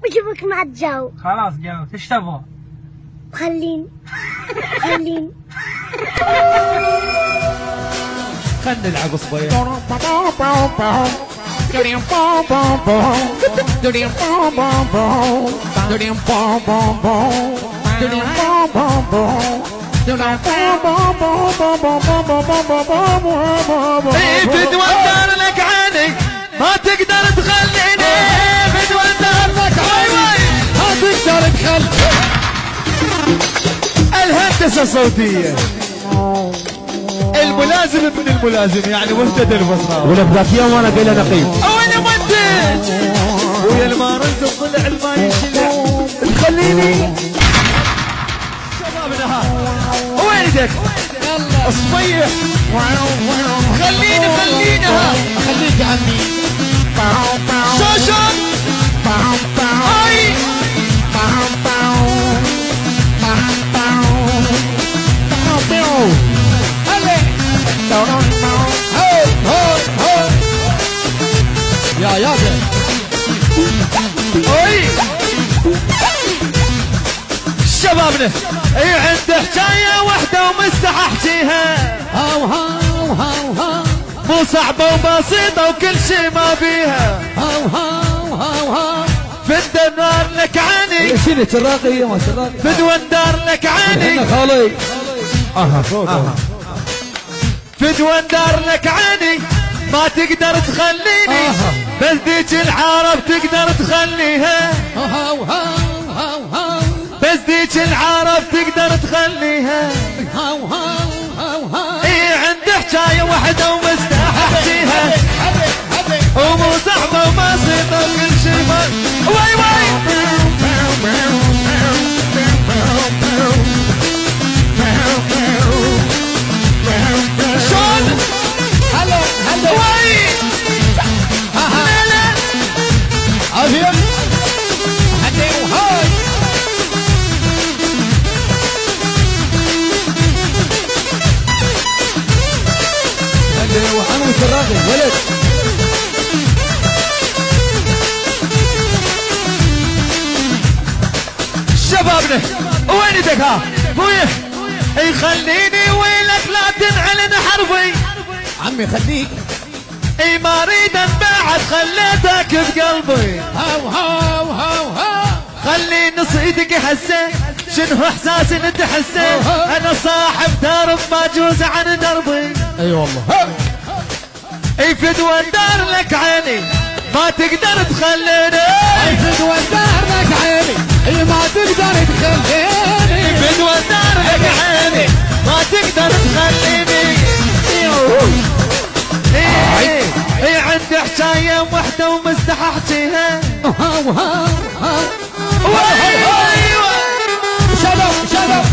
بشوفك مع الجو. خلاص جو، ايش تبغى؟ خليني خليني خلنا نلعب صبية. بدوى دار لك عيني ما تقدر تخليني، بدوى دار لك عيني ما تقدر تخليني. الهندسة الصوتية الملازم ابن الملازم يعني مهتدي البصراوي. ولا بذاك يوم انا قايل نقيب وانا منتج ويا المارز الضلع الما يشلع تخليني. شبابنا ها وينك الصبيح خليني ها خليك عني شوشو اي يا يابا اي شبابنا اي عنده حكايه واحده ومستح احكيها، هاو هاو هاو هاو مو صعبه وبسيطه وكل شي ما بيها. هاو هاو هاو هاو فدوى دار لك عيني شنو شراقية ما شراقية فدوى دار لك عيني خالي فدوى دار لك عيني ما تقدر تخليني، بس ذيك العرب تقدر تخليها، هاو هاو هاو هاو بس ذيك العرب تقدر تخليها. هاو هاو هاو هاو اي عنده حكايه واحده ومستح احكيها، ومو صعبه وبسيطه وكل شي ما واي واي شلون هلا هلا واي لا لا عافية هدي وهاي هدي وحنو شراقي ولد شبابنا وين يدك ها ابويا اي خليني ويلك لا تنعلن حرفي عمي خليك اي ما اريد انبعد خليتك بقلبي. هاو هاو هاو هاو خليني صيدك حسه شنو احساسي انت حسه، انا صاحب درب ما جوز عن دربي. اي والله اي فدوى دار لك عيني ما تقدر تخليني، فدوى دار لك عيني اي ما تقدر تخليني، فدوى دار لك عيني ما تقدر تخليني. اي عندي حكايه واحده ومستح احكيها، هاو هاو هاو ايوه شباب شباب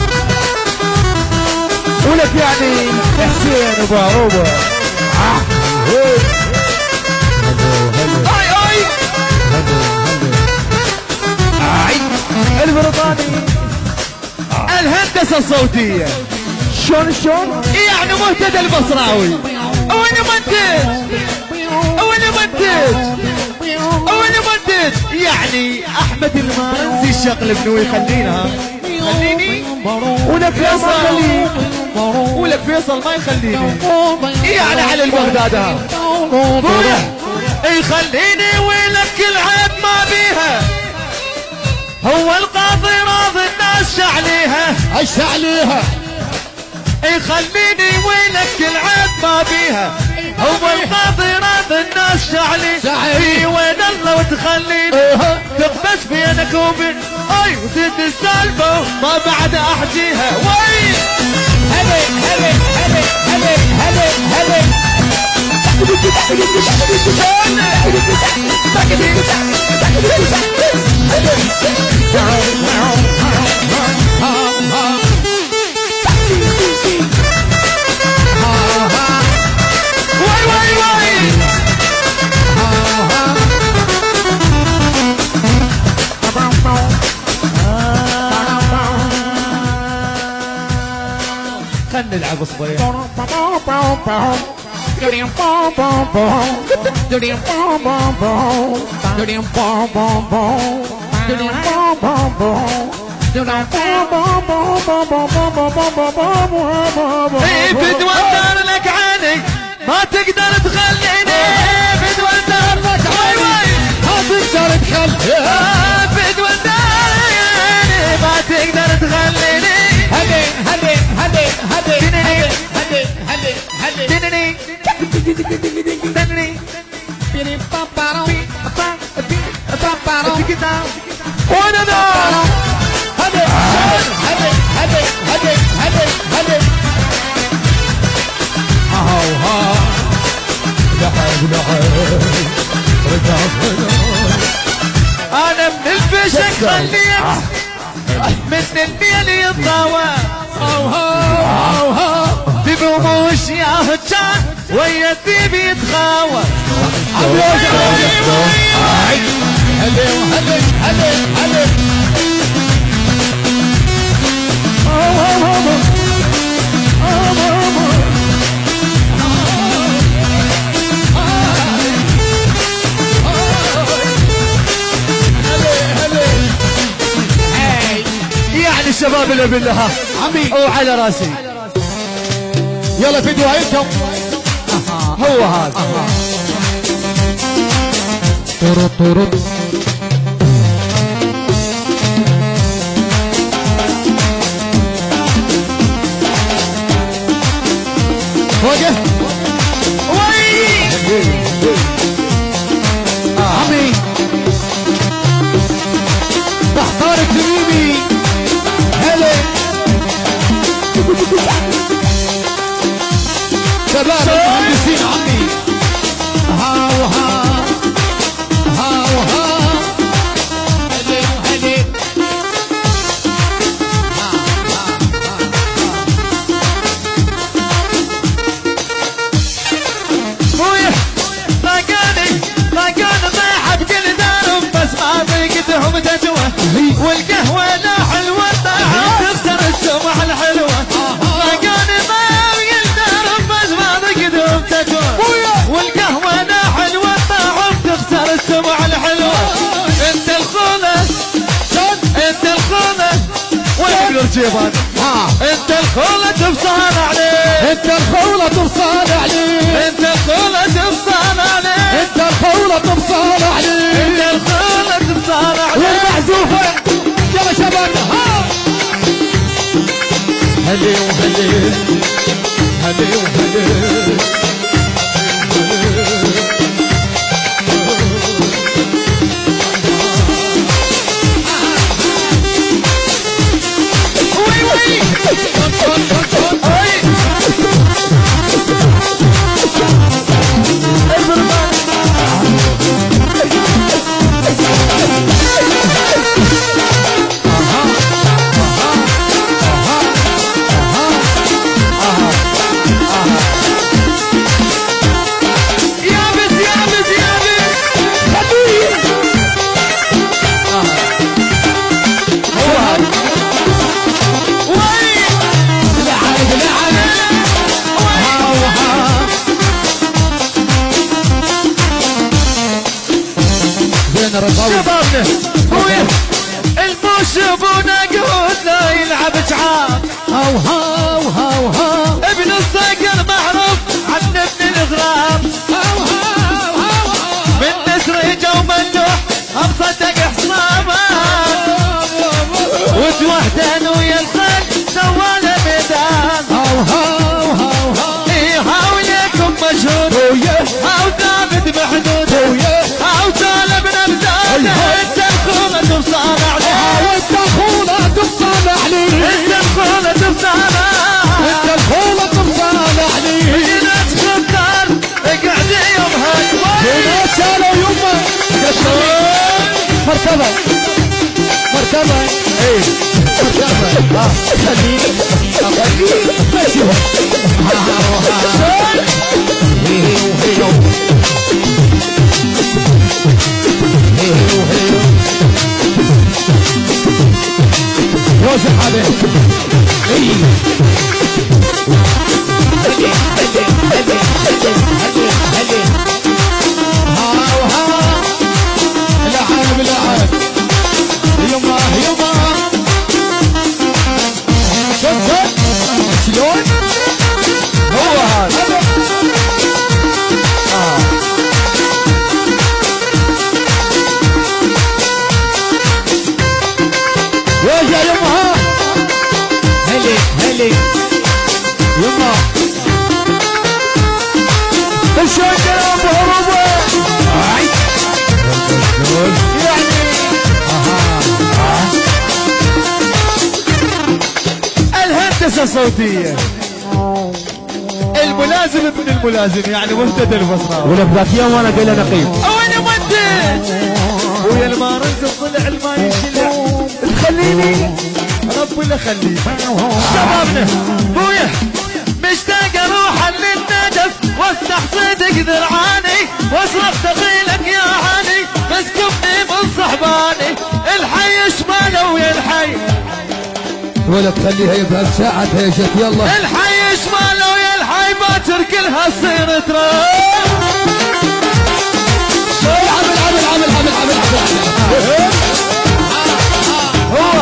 ولك يعني حسين وباروبة اي البريطاني الهندسه الصوتيه شلون يعني مهتدى البصراوي. وانا منتج يعني احمد المانزي الشقل بنو يخلينا خليني ولك فيصل ولك فيصل ما يخليني يعني على البغداد ها يخليني ولك العيب ما بيها، هو القاضي راضي الناس شعليها اشعليها يخليني وينك العيب ما بيها، هو القاضي راضي الناس شعلي وين الله وتخليني تقبس بينك وبين اي وزيد السالفه ما بعد احجيها. وي هلي هلي هلي هلي هلي خلنا نلعب صبية. بدوى دار لك عيني ما تقدر تخليني بدوى دار لك عيني ما تقدر تخليني بدوى دار عيني ما تقدر تخليني هدي هدي هدي هدي هدي هدي هدي دني بيني بابارو بابارو وانا دار هدي هدي هدي هدي هدي هدي هاو ها لحب لحب رجعت انا من الفشك خليك مثل الميل يتطاوى بقوموش يا هجان ويا الذيب يتخاوى هدي هدي هدي هدي يعني الشباب اللي بالله عمي وعلى راسي يلا فيديو هايكم هو هذا طرط طرط وقف عمي تحتارك لميمي هلا شباب المهندسين عمي هاو ها هاو ها هلا هلا والقهوة لا حلوة تكسر السمح الحلوة لقاني ما يقدر بس ما تقدم تكون والقهوة لا حلوة تكسر السمح الحلوة انت الخلص انت الخلص وين جيبان انت الخلص بصان عليه انت الخولة تبصال عليه انت الخلص بصان عليه انت الخولة تبصال عليه انت الخلص بصان عليه والمعزوفة يلا شباب ها هلي وهلي هلي وهلي شبابنا خويا الموشبونا قهود لا يلعب جعاب هاو هاو هاو هاو ابن الصقر معروف عن ابن الغرام هاو هاو هاو من نسرجة ومندوح مصدق حصامه وتوحدان ويا الخل سواله ميدان هاو هاو هاو هاو ايه هاو ليكم مشهود هاو ثابت محدود هاو طالب نبزان انت الخولة تبصان عليه انت الخولة تبصال عليه انت الخولة تبصان انت الخولة تبصال عليه في ناس خطار اقعد يوم هاي هنا شالوا يمه مرتبة مرتبة ايه مرتبة خليل ماشي روح عليك نسخة صوتية. الملازم ابن الملازم يعني مهتدى البصراوي. ولك ذاك يوم وانا قايل نقيب وانا مدت ويا المارد الضلع الما يشلع تخليني رب ولا خليني. شبابنا بويا مشتاق اروح للندف وافتح صدق ذرعاني واصرخ دخيلك يا عاني بس كبني من صحباني الحي شماله ويا الحي ولك خليها يبقى بساعتها يا شيخ يلا. الحي شماله ويا الحي باكر كلها تصير تراب. عمل هو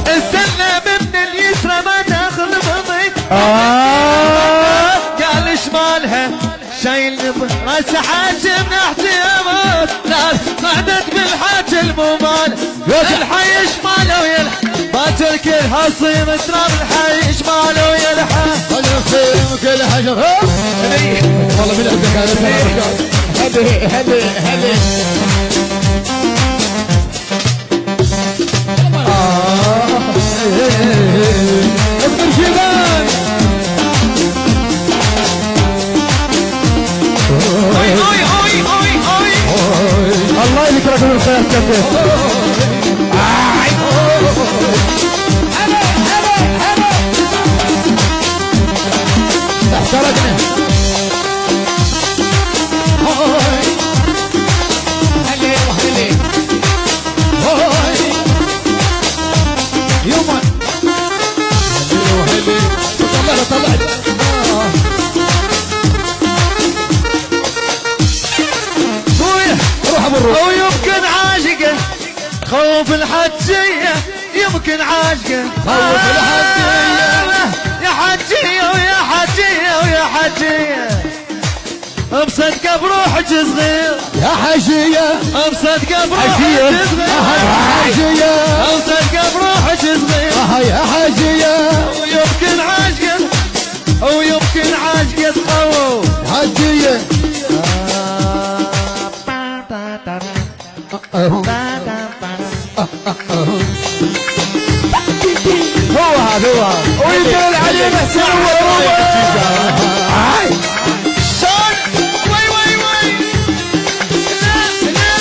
السلم من اليسرى ما تاخذ بضيق قال شمالها شايل راس حاجم نحتي اموت لا قعدت بالحاج الممال الحي شماله ويا الحي باكر كلها صير تراب الحي شماله ويا الحي كل حاجة والله من عندك هذا اصبر شيبان الله يذكرك من الخير كفيف. احترقنا هلي وهلي يوما هلي وهلي طلعت بويا روح ابو الروح. ويمكن عاشقه خوف الحجيه يمكن عاشقه خوف الحجية. يا حجيه ويا حجيه ويا حجيه مصدقه بروحك صغير يا حجية مصدقه بروحك حجية صغير حجية مصدقه بروحك صغير يا حجية ويمكن عاشقه ويمكن عاشقه خوف حجية هو هذا ويدل علينا سوا شلون وي وي وي لا لا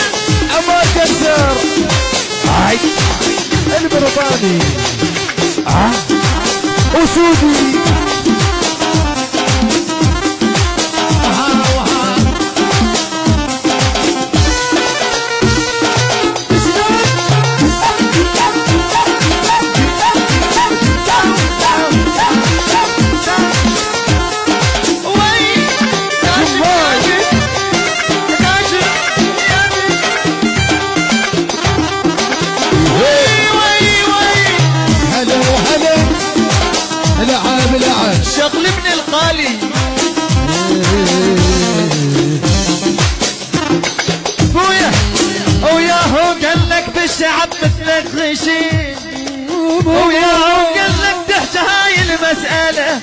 أما كسر البريطاني أسودي شغل من الغالي بويا وياهو قال لك بالشعب مثلك غشيم وياهو قال لك تحت هاي المسألة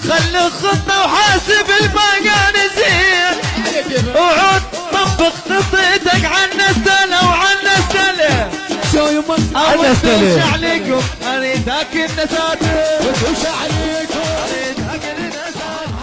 خلي خطة وحاسب المكان زين وعود طبق خطتك عن السنة وعن السنة شو يمك أول عليكم أريدك النساتر وش عليك